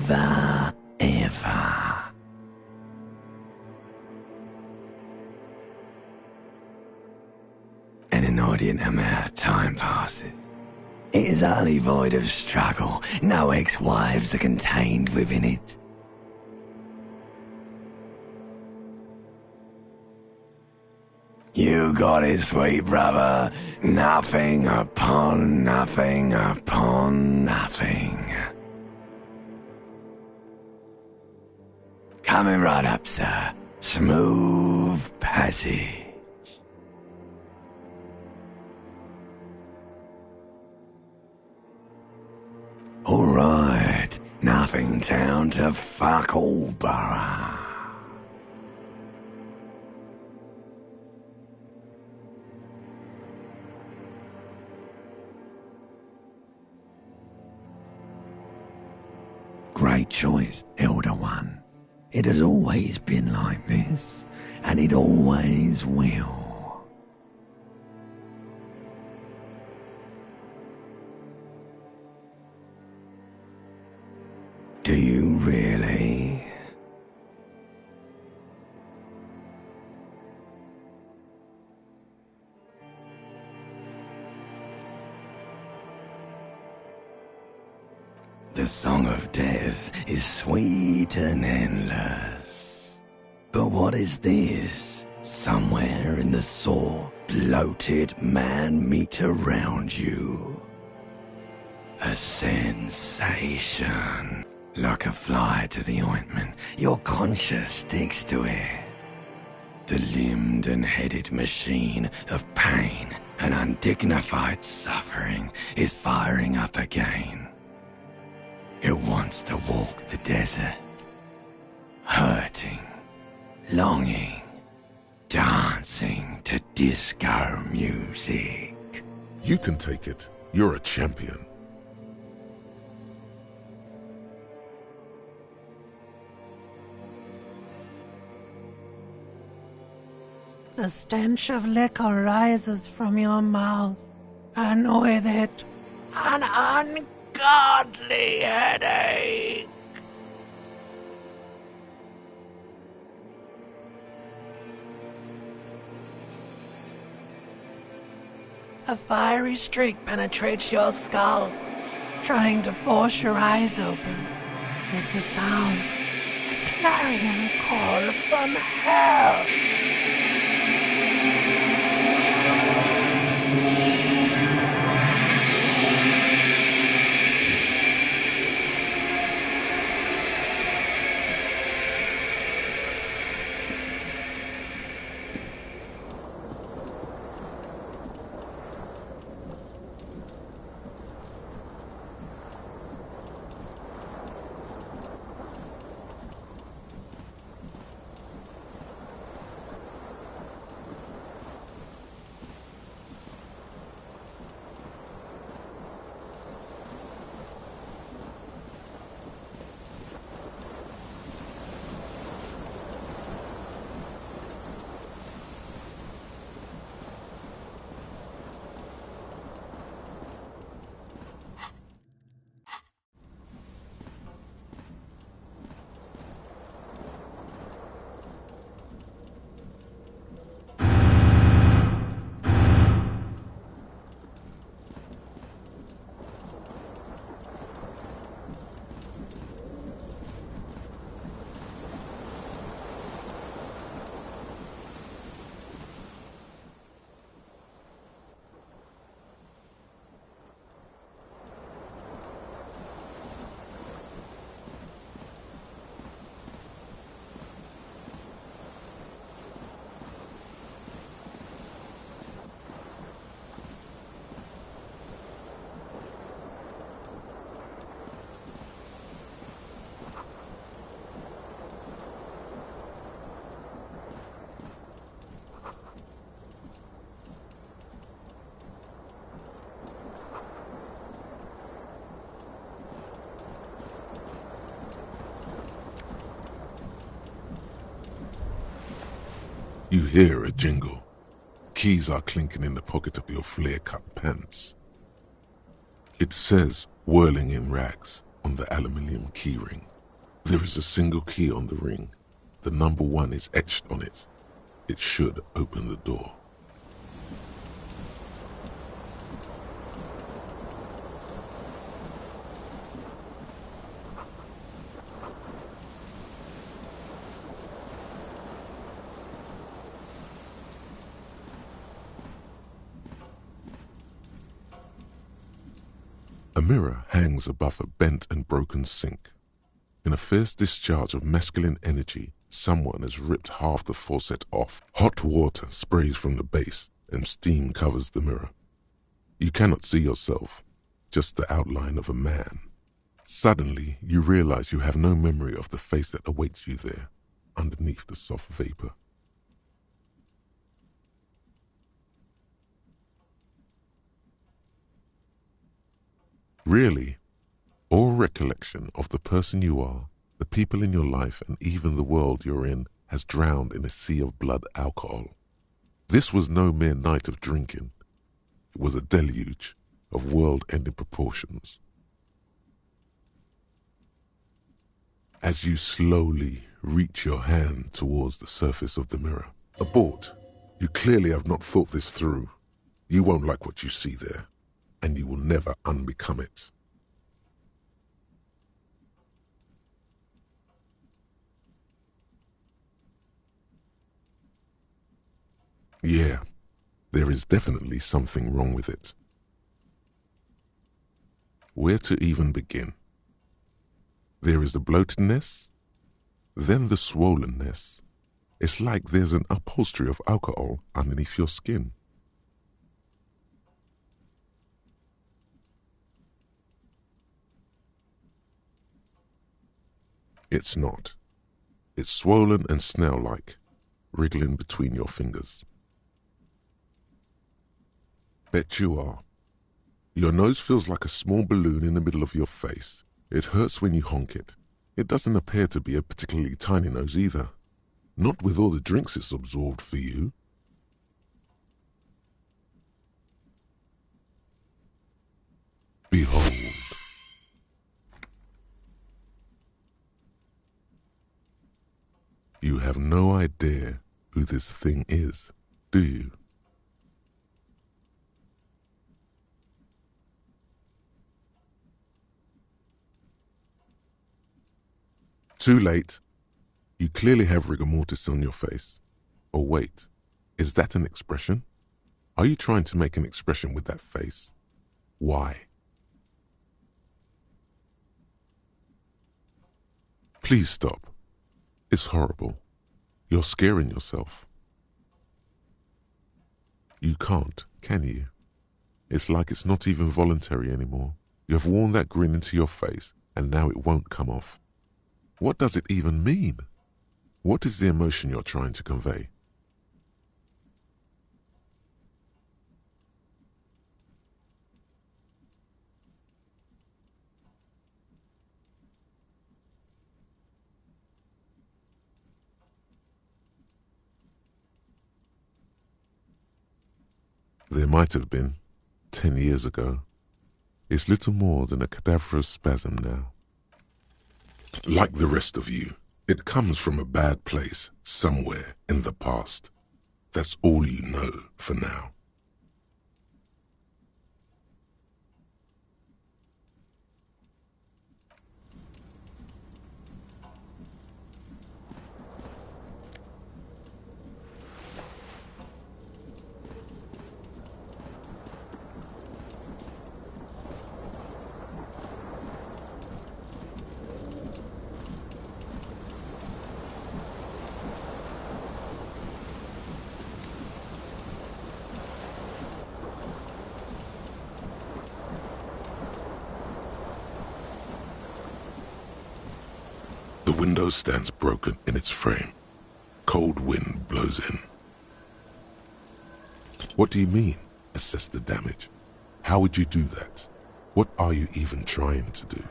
Never, ever. An inordinate amount of time passes. It is utterly void of struggle. No ex-wives are contained within it. You got it, sweet brother. Nothing upon nothing upon nothing. Coming right up, sir. Smooth passage. Alright, nothing town to fuck all borough. Great choice, Elder One. It has always been like this, and it always will. Do you really? The song of death is sweet and endless. But what is this? Somewhere in the sore, bloated man meat around you. A sensation. Like a fly to the ointment, your conscience sticks to it. The limbed and headed machine of pain and undignified suffering is firing up again. It wants to walk the desert, hurting, longing, dancing to disco music. You can take it. You're a champion. The stench of liquor rises from your mouth, and with it, an ungodly headache. A fiery streak penetrates your skull, trying to force your eyes open. It's a sound, a clarion call from hell. You hear a jingle. Keys are clinking in the pocket of your flare-cut pants. It says, whirling in rags, on the aluminium keyring. There is a single key on the ring. The number 1 is etched on it. It should open the door. A mirror hangs above a bent and broken sink. In a fierce discharge of masculine energy, someone has ripped half the faucet off. Hot water sprays from the base and steam covers the mirror. You cannot see yourself, just the outline of a man. Suddenly, you realize you have no memory of the face that awaits you there, underneath the soft vapor. Really, all recollection of the person you are, the people in your life, and even the world you're in has drowned in a sea of blood alcohol. This was no mere night of drinking. It was a deluge of world-ending proportions. As you slowly reach your hand towards the surface of the mirror, abort. You clearly have not thought this through. You won't like what you see there, and you will never unbecome it. Yeah, there is definitely something wrong with it. Where to even begin? There is the bloatedness, then the swollenness. It's like there's an upholstery of alcohol underneath your skin. It's not. It's swollen and snail-like, wriggling between your fingers. Bet you are. Your nose feels like a small balloon in the middle of your face. It hurts when you honk it. It doesn't appear to be a particularly tiny nose either. Not with all the drinks it's absorbed for you. Behold. You have no idea who this thing is, do you? Too late. You clearly have rigor mortis on your face. Or wait, is that an expression? Are you trying to make an expression with that face? Why? Please stop. It's horrible. You're scaring yourself. You can't, can you? It's like it's not even voluntary anymore. You have worn that grin into your face, and now it won't come off. What does it even mean? What is the emotion you're trying to convey? There might have been, 10 years ago. It's little more than a cadaverous spasm now. Like the rest of you, it comes from a bad place somewhere in the past. That's all you know for now. The window stands broken in its frame. Cold wind blows in. What do you mean, assess the damage? How would you do that? What are you even trying to do?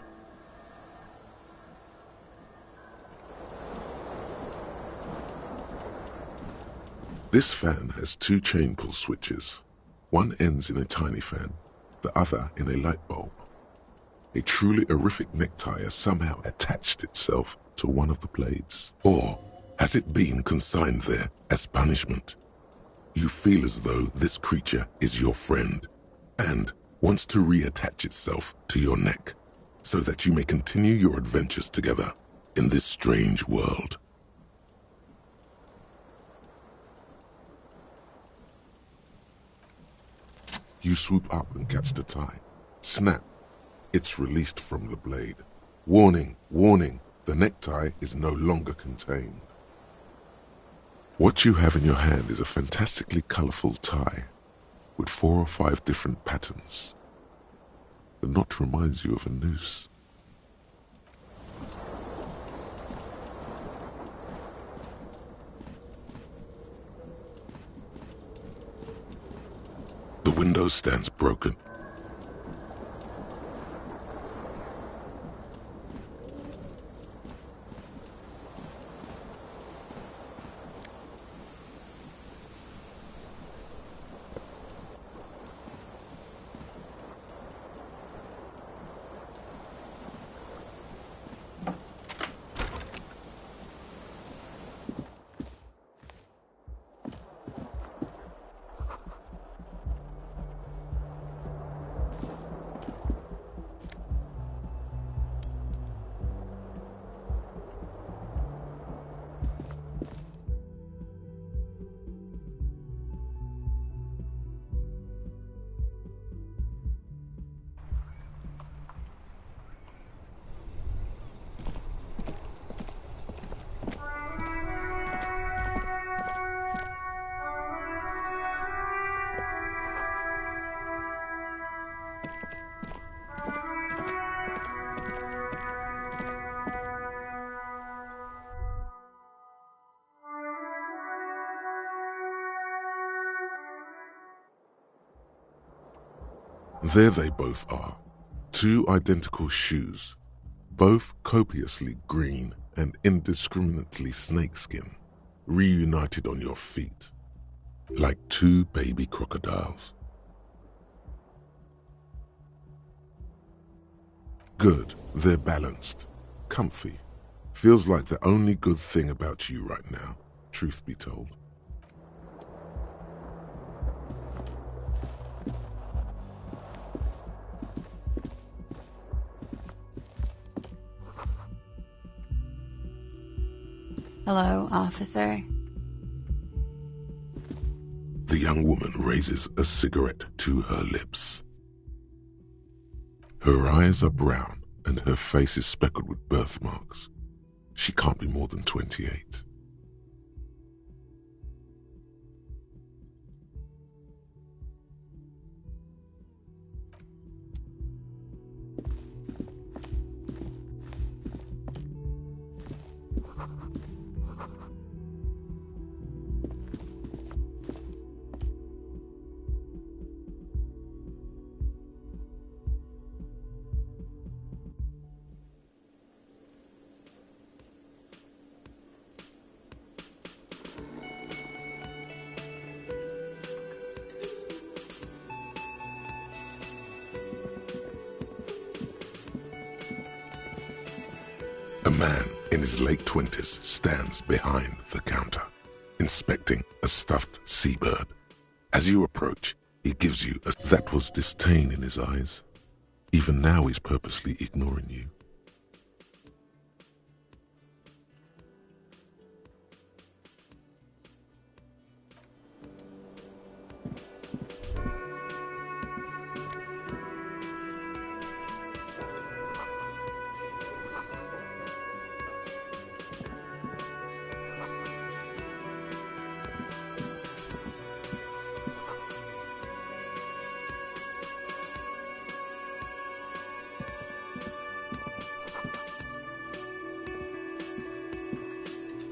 This fan has 2 chain pull switches. One ends in a tiny fan, the other in a light bulb. A truly horrific necktie has somehow attached itself to one of the blades. Or has it been consigned there as punishment? You feel as though this creature is your friend and wants to reattach itself to your neck so that you may continue your adventures together in this strange world. You swoop up and catch the tie. Snap. It's released from the blade. Warning, warning, the necktie is no longer contained. What you have in your hand is a fantastically colorful tie with 4 or 5 different patterns. The knot reminds you of a noose. The window stands broken. There they both are, 2 identical shoes, both copiously green and indiscriminately snakeskin, reunited on your feet, like 2 baby crocodiles. Good, they're balanced, comfy. Feels like the only good thing about you right now, truth be told. Hello, officer. The young woman raises a cigarette to her lips. Her eyes are brown and her face is speckled with birthmarks. She can't be more than 28. A man in his late 20s stands behind the counter, inspecting a stuffed seabird. As you approach, he gives you that was disdain in his eyes. Even now he's purposely ignoring you.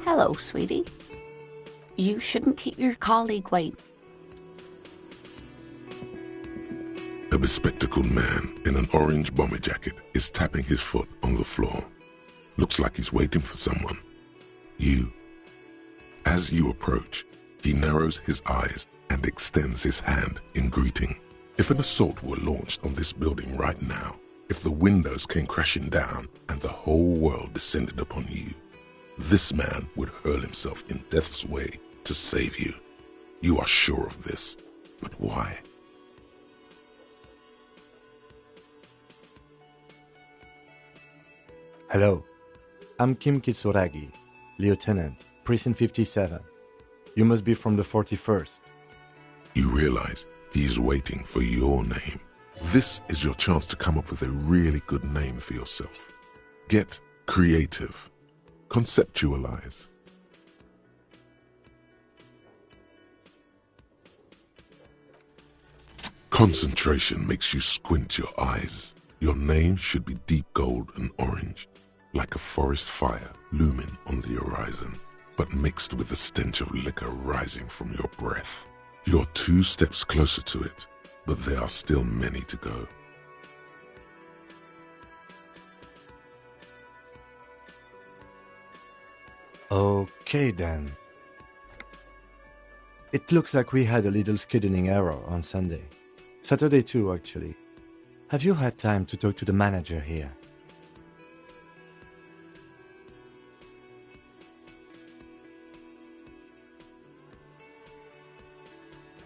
Hello, sweetie. You shouldn't keep your colleague waiting. A bespectacled man in an orange bomber jacket is tapping his foot on the floor. Looks like he's waiting for someone. You. As you approach, he narrows his eyes and extends his hand in greeting. If an assault were launched on this building right now, If the windows came crashing down and the whole world descended upon you, this man would hurl himself in death's way to save you. You are sure of this, but why? Hello, I'm Kim Kitsuragi, Lieutenant, Precinct 57. You must be from the 41st. You realize he's waiting for your name. This is your chance to come up with a really good name for yourself. Get creative. Conceptualize. Concentration makes you squint your eyes. Your name should be deep gold and orange, like a forest fire looming on the horizon, but mixed with the stench of liquor rising from your breath. You're 2 steps closer to it, but there are still many to go. Okay then. It looks like we had a little scheduling error on Sunday. Saturday too, actually. Have you had time to talk to the manager here?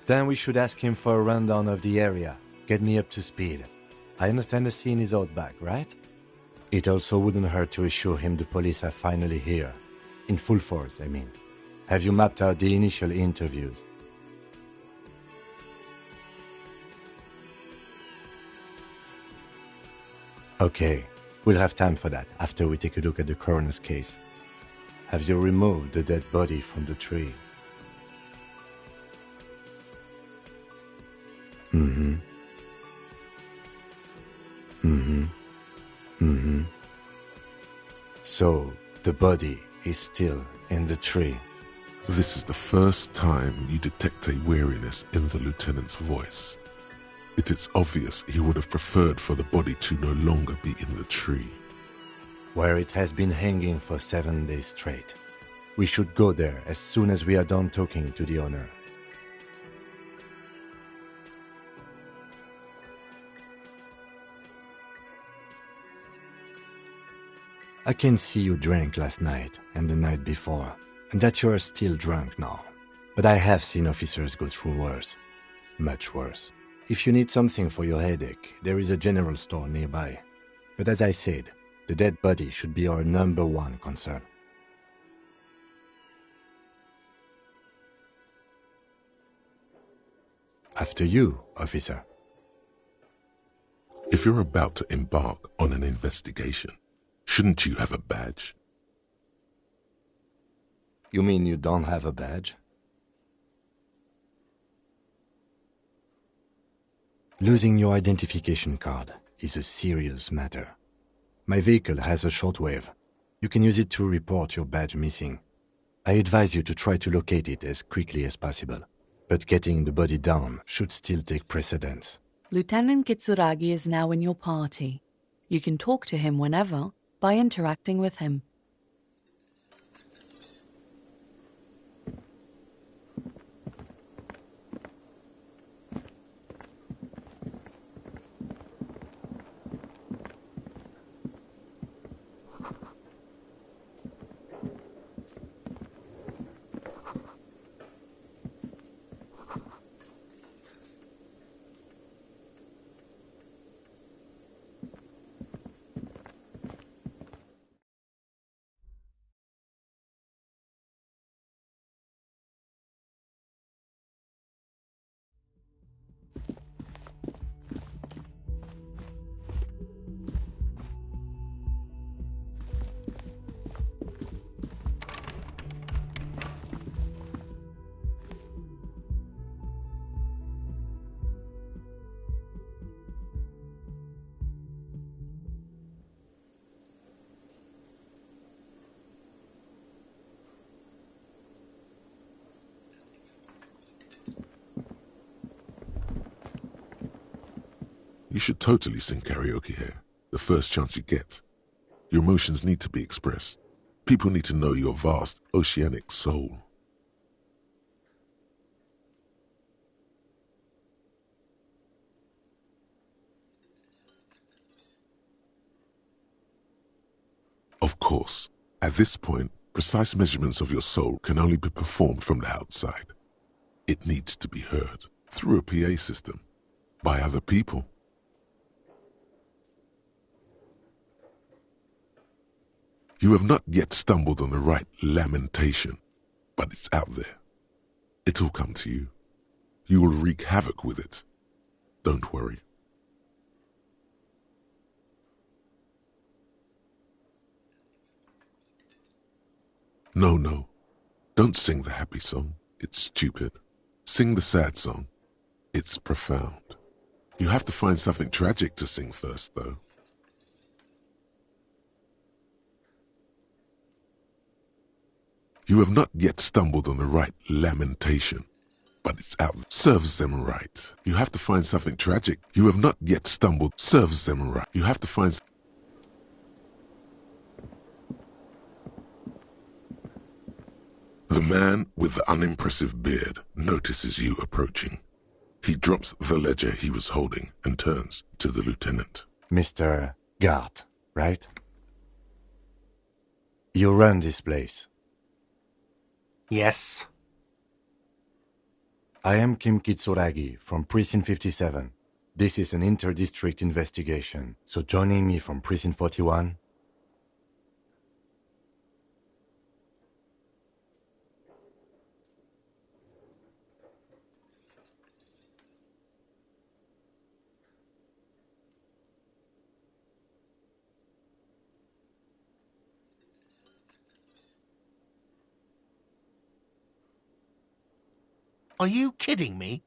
Then we should ask him for a rundown of the area. Get me up to speed. I understand the scene is out back, right? It also wouldn't hurt to assure him the police are finally here. In full force, I mean. Have you mapped out the initial interviews? Okay, we'll have time for that after we take a look at the coroner's case. Have you removed the dead body from the tree? So, the body is still in the tree. This is the first time you detect a weariness in the lieutenant's voice. It is obvious he would have preferred for the body to no longer be in the tree. Where it has been hanging for 7 days straight. We should go there as soon as we are done talking to the owner. I can see you drank last night and the night before, and that you are still drunk now. But I have seen officers go through worse. Much worse. If you need something for your headache, there is a general store nearby. But as I said, the dead body should be our #1 concern. After you, officer. If you're about to embark on an investigation, shouldn't you have a badge? You mean you don't have a badge? Losing your identification card is a serious matter. My vehicle has a shortwave. You can use it to report your badge missing. I advise you to try to locate it as quickly as possible. But getting the body down should still take precedence. Lieutenant Kitsuragi is now in your party. You can talk to him whenever by interacting with him. You should totally sing karaoke here, the first chance you get. Your emotions need to be expressed. People need to know your vast, oceanic soul. Of course, at this point, precise measurements of your soul can only be performed from the outside. It needs to be heard through a PA system by other people. You have not yet stumbled on the right lamentation, but it's out there. It'll come to you. You will wreak havoc with it. Don't worry. No. Don't sing the happy song. It's stupid. Sing the sad song. It's profound. You have to find something tragic to sing first, though. You have not yet stumbled on the right lamentation, but it's out. Serves them right. You have to find something tragic. You have not yet stumbled. Serves them right. You have to find... The man with the unimpressive beard notices you approaching. He drops the ledger he was holding and turns to the lieutenant. Mr. Gart, right? You run this place. Yes. I am Kim Kitsuragi from Precinct 57. This is an inter-district investigation, so joining me from Precinct 41... Are you kidding me?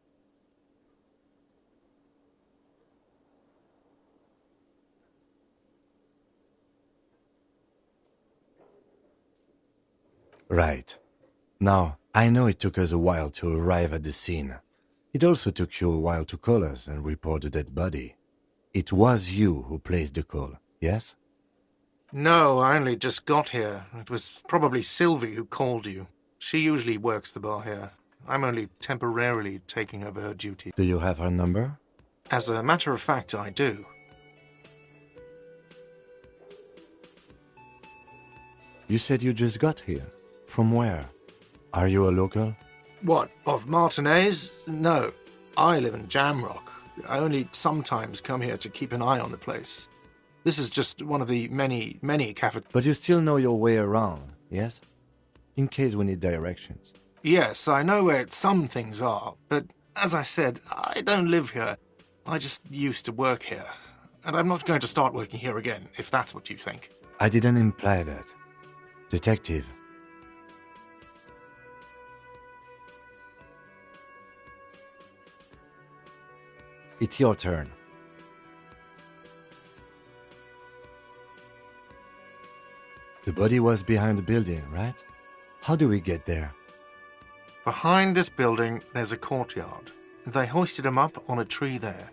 Right. Now, I know it took us a while to arrive at the scene. It also took you a while to call us and report the dead body. It was you who placed the call, yes? No, I only just got here. It was probably Sylvie who called you. She usually works the bar here. I'm only temporarily taking over her duty. Do you have her number? As a matter of fact, I do. You said you just got here. From where? Are you a local? What, of Martinez? No. I live in Jamrock. I only sometimes come here to keep an eye on the place. This is just one of the many cafes. But you still know your way around, yes? In case we need directions. Yes, I know where some things are, but as I said, I don't live here. I just used to work here. And I'm not going to start working here again, if that's what you think. I didn't imply that. Detective. It's your turn. The body was behind the building, right? How do we get there? Behind this building, there's a courtyard. They hoisted him up on a tree there.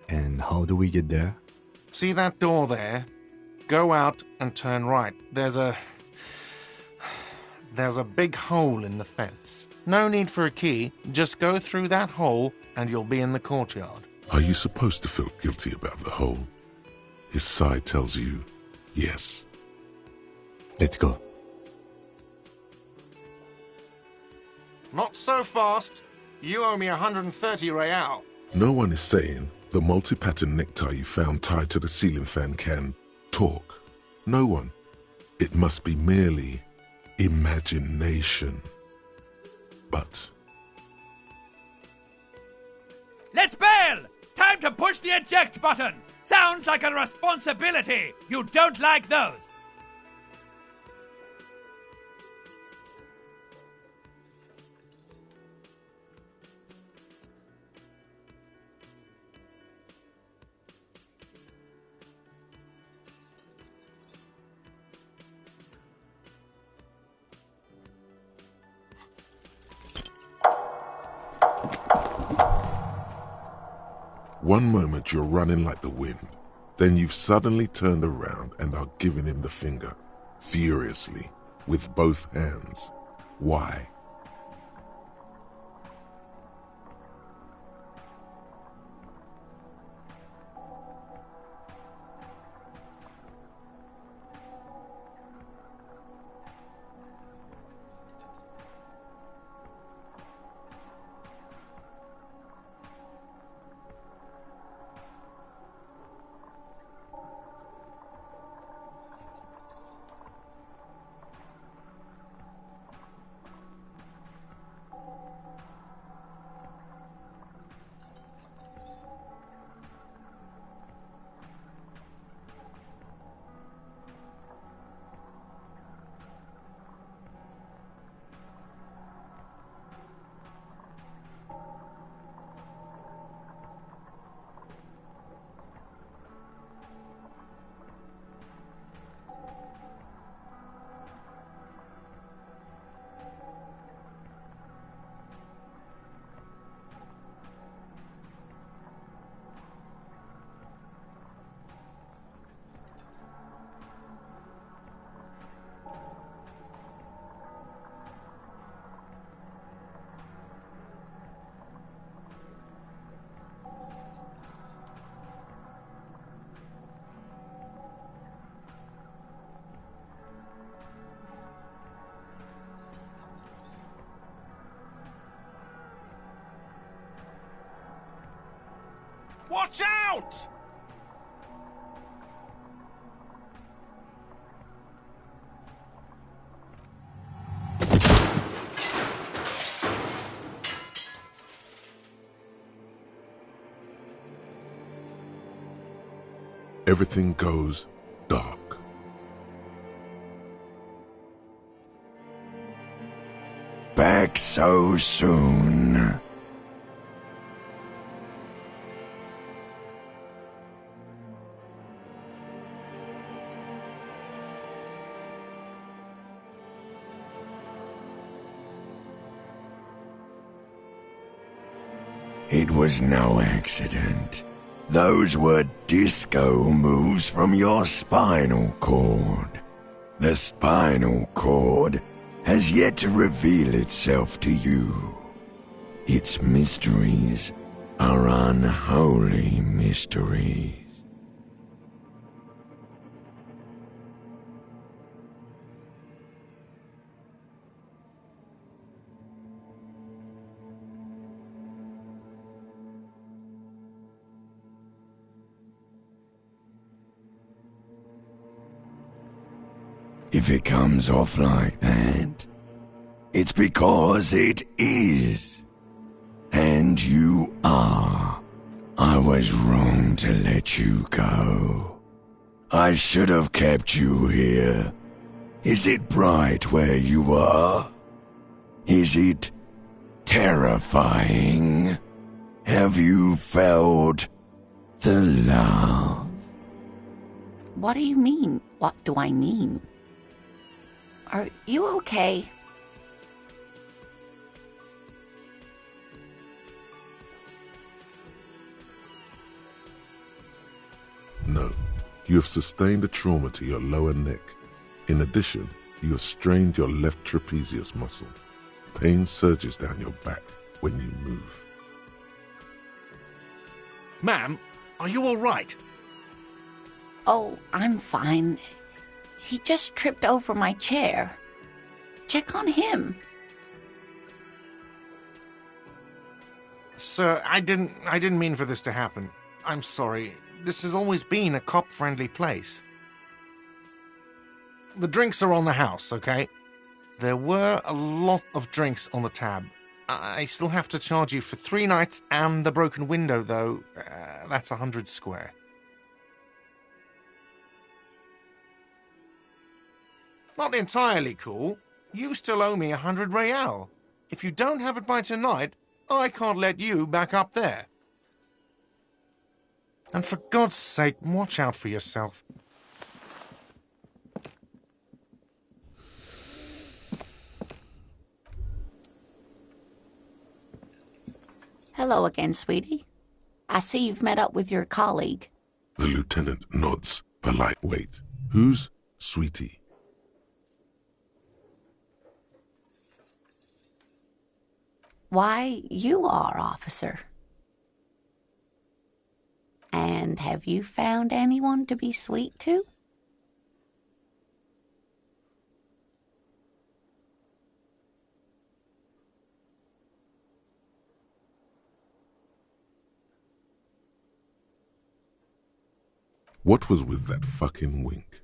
And how do we get there? See that door there? Go out and turn right. There's a big hole in the fence. No need for a key. Just go through that hole and you'll be in the courtyard. Are you supposed to feel guilty about the hole? His side tells you, yes. Let's go. Not so fast. You owe me 130 real. No one is saying the multi-pattern necktie you found tied to the ceiling fan can talk. No one. It must be merely imagination. But... Let's bail! Time to push the eject button! Sounds like a responsibility! You don't like those! One moment you're running like the wind, then you've suddenly turned around and are giving him the finger, furiously, with both hands. Why? everything goes dark. Back so soon? It was no accident. Those were disco moves from your spinal cord. The spinal cord has yet to reveal itself to you. Its mysteries are unholy mysteries. If it comes off like that, it's because it is. And you are. I was wrong to let you go. I should have kept you here. Is it bright where you are? Is it terrifying? Have you felt the love? What do you mean? What do I mean? Are you okay? No, you have sustained a trauma to your lower neck. In addition, you have strained your left trapezius muscle. Pain surges down your back when you move. Ma'am, are you all right? Oh, I'm fine. He just tripped over my chair. Check on him. Sir, I didn't mean for this to happen. I'm sorry. This has always been a cop-friendly place. The drinks are on the house, okay? There were a lot of drinks on the tab. I still have to charge you for 3 nights and the broken window, though. That's 100 square. Not entirely cool. You still owe me 100 real. If you don't have it by tonight, I can't let you back up there. And for God's sake, watch out for yourself. Hello again, sweetie. I see you've met up with your colleague. The lieutenant nods, polite wait. Who's Sweetie? Why, you are, officer. And have you found anyone to be sweet to? What was with that fucking wink?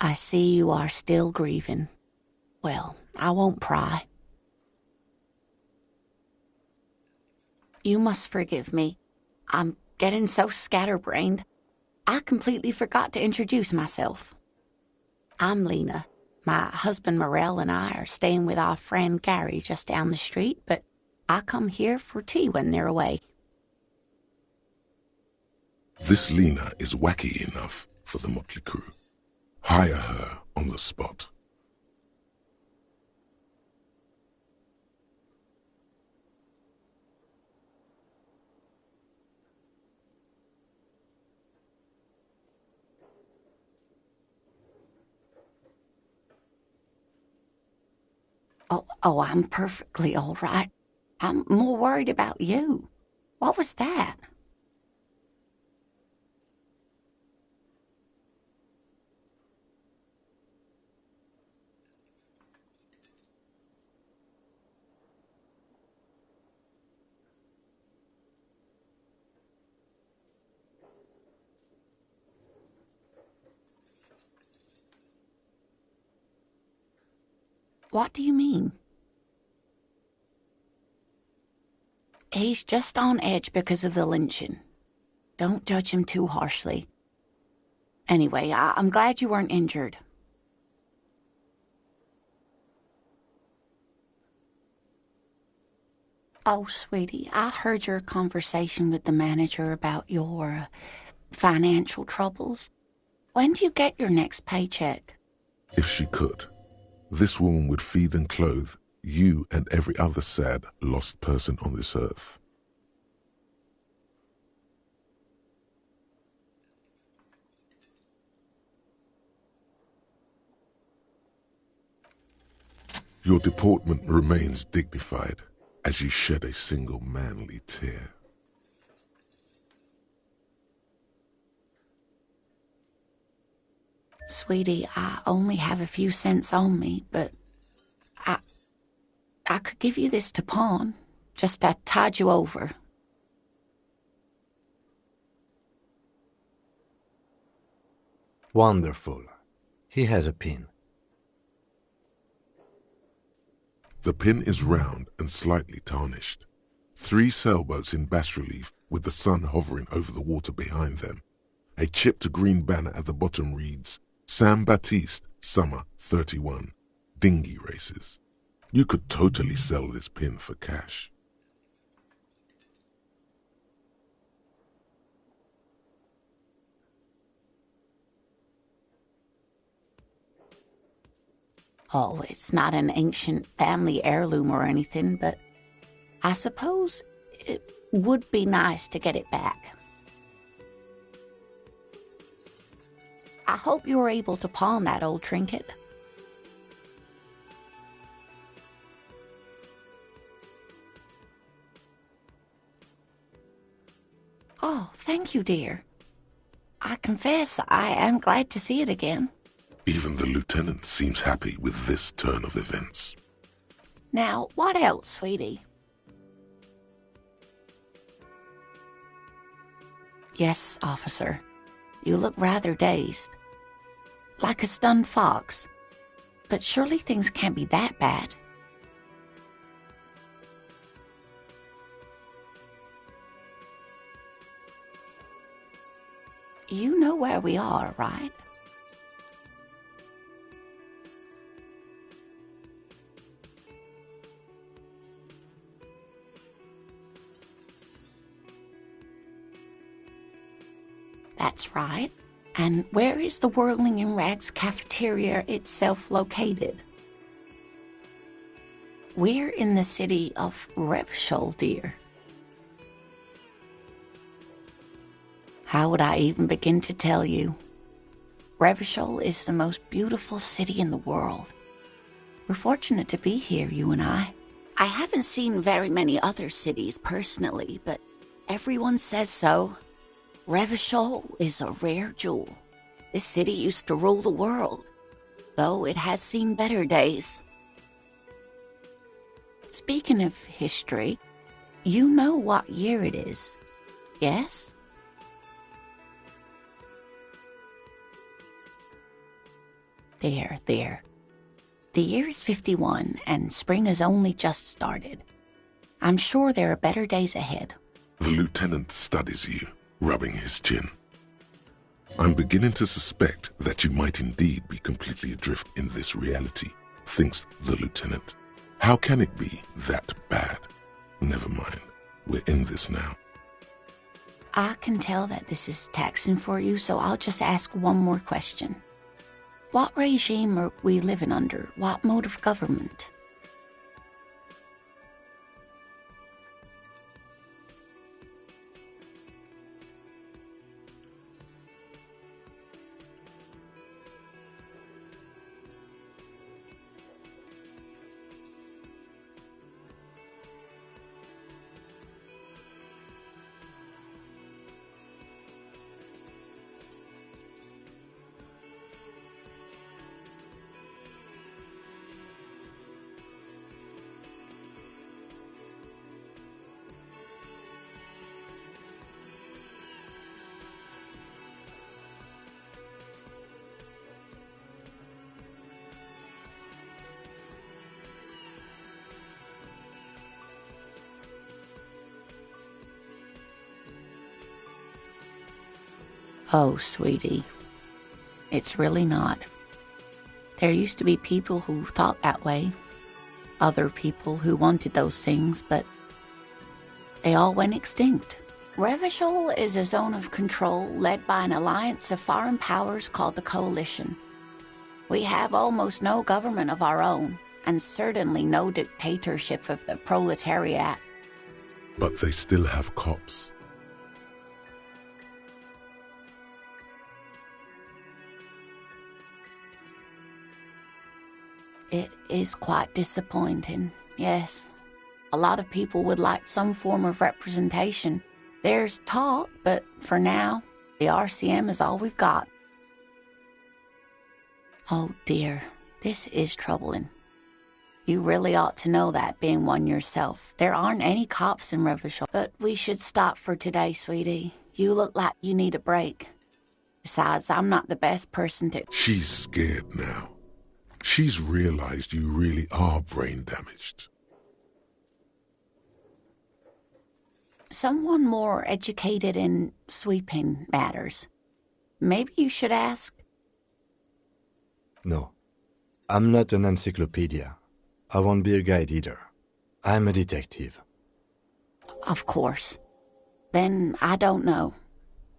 I see you are still grieving. Well, I won't pry. You must forgive me. I'm getting so scatterbrained. I completely forgot to introduce myself. I'm Lena. My husband Morel and I are staying with our friend Gary just down the street, but I come here for tea when they're away. This Lena is wacky enough for the motley crew. Hire her on the spot. Oh, I'm perfectly all right. I'm more worried about you. What was that? What do you mean? He's just on edge because of the lynching. Don't judge him too harshly. Anyway, I'm glad you weren't injured. Oh, sweetie, I heard your conversation with the manager about your financial troubles. When do you get your next paycheck? If she could, this woman would feed and clothe you and every other sad, lost person on this earth. Your deportment remains dignified as you shed a single manly tear. Sweetie, I only have a few cents on me, but I could give you this to pawn. Just to tide you over. Wonderful. He has a pin. The pin is round and slightly tarnished. 3 sailboats in bas-relief with the sun hovering over the water behind them. A chipped green banner at the bottom reads, San Baptiste, Summer 31, Dinghy Races. You could totally sell this pin for cash. Oh, it's not an ancient family heirloom or anything, but I suppose it would be nice to get it back. I hope you were able to pawn that old trinket. Oh, thank you, dear. I confess I am glad to see it again. Even the lieutenant seems happy with this turn of events. Now, what else, sweetie? Yes, officer. You look rather dazed. Like a stunned fox. But surely things can't be that bad. You know where we are, right? That's right. And where is the Whirling in Rags cafeteria itself located? We're in the city of Revachol, dear. How would I even begin to tell you? Revachol is the most beautiful city in the world. We're fortunate to be here, you and I. I haven't seen very many other cities personally, but everyone says so. Revachol is a rare jewel. This city used to rule the world, though it has seen better days. Speaking of history, you know what year it is, yes? There. The year is 51, and spring has only just started. I'm sure there are better days ahead. The lieutenant studies you, rubbing his chin. I'm beginning to suspect that you might indeed be completely adrift in this reality, thinks the lieutenant. How can it be that bad? Never mind, we're in this now. I can tell that this is taxing for you, so I'll just ask one more question. What regime are we living under? What mode of government? Oh, sweetie, it's really not. There used to be people who thought that way. Other people who wanted those things, but they all went extinct. Revachol is a zone of control led by an alliance of foreign powers called the Coalition. We have almost no government of our own, and certainly no dictatorship of the proletariat. But they still have cops. It is quite disappointing, yes. A lot of people would like some form of representation. There's talk, but for now, the RCM is all we've got. Oh dear, this is troubling. You really ought to know that, being one yourself. There aren't any cops in Revachol. But we should stop for today, sweetie. You look like you need a break. Besides, I'm not the best person to... She's scared now. She's realized you really are brain damaged. Someone more educated in sweeping matters. Maybe you should ask... No. I'm not an encyclopedia. I won't be a guide either. I'm a detective. Of course. Then I don't know.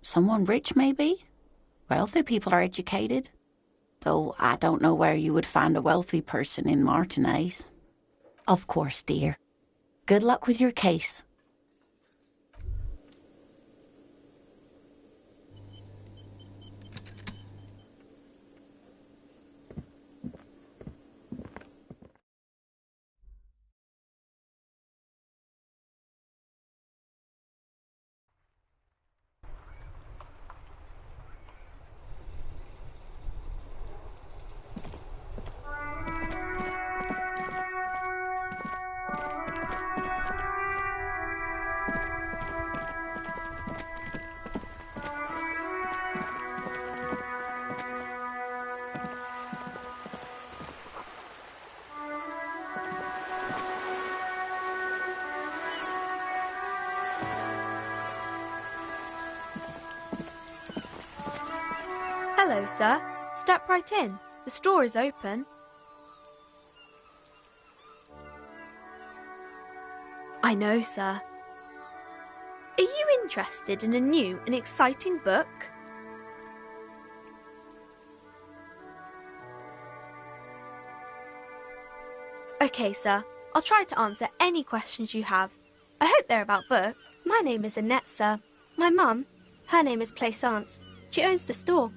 Someone rich, maybe? Wealthy people are educated. Though I don't know where you would find a wealthy person in Martinez. Of course, dear. Good luck with your case. Hello, sir. Step right in. The store is open. I know, sir. Are you interested in a new and exciting book? Okay, sir. I'll try to answer any questions you have. I hope they're about books. My name is Annette, sir. My mum, her name is Plaisance. She owns the store.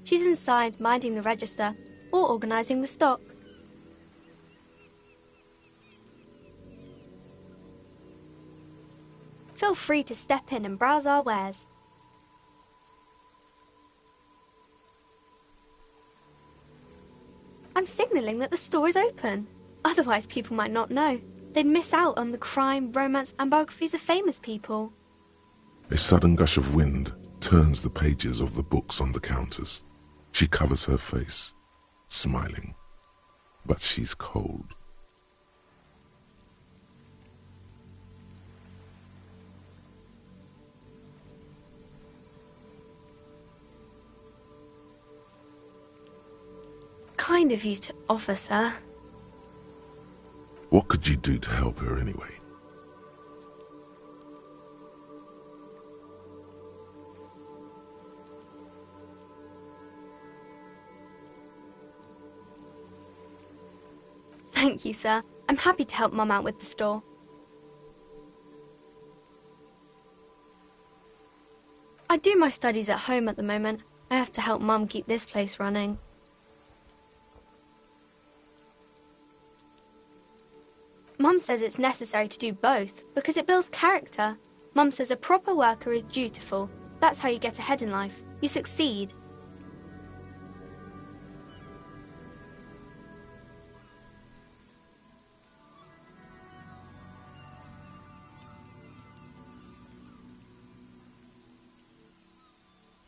She's inside minding the register or organising the stock. Feel free to step in and browse our wares. I'm signalling that the store is open. Otherwise people might not know. They'd miss out on the crime, romance and biographies of famous people. A sudden gush of wind turns the pages of the books on the counters. She covers her face, smiling, but she's cold. Kind of you to offer, sir. What could you do to help her anyway? Thank you, sir. I'm happy to help Mum out with the store. I do my studies at home at the moment. I have to help Mum keep this place running. Mum says it's necessary to do both because it builds character. Mum says a proper worker is dutiful. That's how you get ahead in life. You succeed.